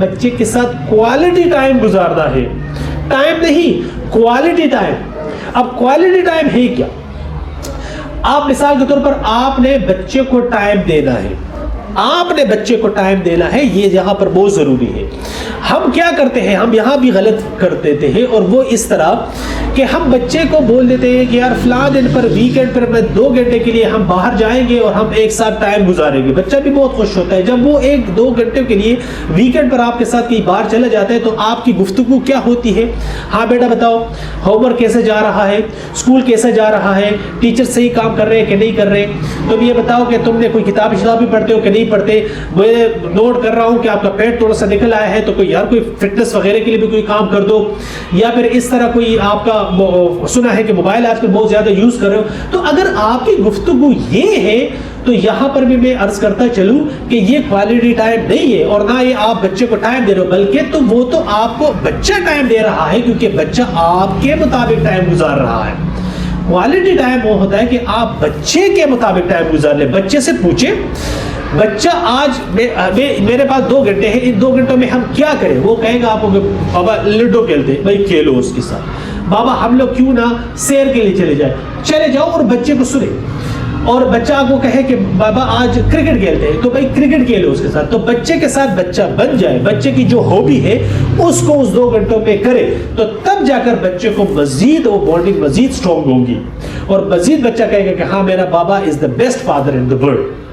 بچے کے ساتھ کوالٹی ٹائم گزارنا ہے، ٹائم نہیں، کوالٹی ٹائم۔ اب کوالٹی ٹائم ہے کیا؟ آپ مثال کے طور پر آپ نے بچے کو ٹائم دینا ہے، آپ نے بچے کو ٹائم دینا ہے، یہ یہاں پر بہت ضروری ہے۔ ہم کیا کرتے ہیں، ہم یہاں بھی غلط کر دیتے ہیں، اور وہ اس طرح کہ ہم بچے کو بول دیتے ہیں کہ یار فلاں دن پر ویکینڈ پر میں 2 گھنٹے کے لیے ہم باہر جائیں گے اور ہم ایک ساتھ ٹائم گزاریں گے۔ بچہ بھی بہت خوش ہوتا ہے جب وہ 1-2 گھنٹے کے لیے ویکینڈ پر آپ کے ساتھ کہیں باہر چلا جاتا ہے۔ تو آپ کی گفتگو کیا ہوتی ہے؟ ہاں بیٹا بتاؤ ہوم ورک کیسے جا رہا ہے، اسکول کیسے جا رہا ہے، ٹیچر صحیح کام کر رہے ہیں کہ نہیں کر رہے، تم یہ بتاؤ کہ تم نے کوئی کتاب بھی پڑھتے ہو کہ نہیں پڑھتے، میں نوٹ کر رہا ہوں کہ آپ کا پیٹ تھوڑا سا نکل آیا ہے تو کوئی یار کوئی فٹنس وغیرہ کے لیے بھی کوئی کام کر دو، یا پھر اس طرح کوئی آپ کا سنا ہے کہ موبائل آج کل بہت زیادہ یوز کر رہے ہو۔ تو اگر آپ کی گفتگو یہ ہے تو یہاں پر بھی میں عرض کرتا چلوں کہ یہ کوالٹی ٹائم نہیں ہے، اور نہ یہ آپ بچے کو ٹائم دے رہے ہو، بلکہ تو وہ تو آپ کو بچہ ٹائم دے رہا ہے، کیونکہ بچہ آپ کے مطابق ٹائم گزار رہا ہے۔ کوالٹی ٹائم وہ ہوتا ہے کہ آپ بچے کے مطابق ٹائم گزار لیں۔ بچے سے پوچھیں بچہ آج میرے پاس 2 گھنٹے ہیں، ان 2 گھنٹوں میں ہم کیا کریں؟ وہ کہے گا آپ کو کہ بابا لوڈو کھیلتے ہیں، بھائی کھیلو اس کے ساتھ، بابا ہم لوگ کیوں نہ سیر کے لیے چلے جائیں، چلے جاؤ، اور بچے کو سنیں۔ اور بچہ آپ کو کہے کہ بابا آج کرکٹ کھیلتے ہیں، تو بھائی کرکٹ کھیلو اس کے ساتھ۔ تو بچے کے ساتھ بچہ بن جائے، بچے کی جو ہابی ہے اس کو اس 2 گھنٹوں پہ کرے، تو تب جا کر بچے کو مزید وہ بانڈنگ مزید اسٹرانگ ہوگی، اور مزید بچہ کہے گا کہ ہاں میرا بابا is the best father in the world.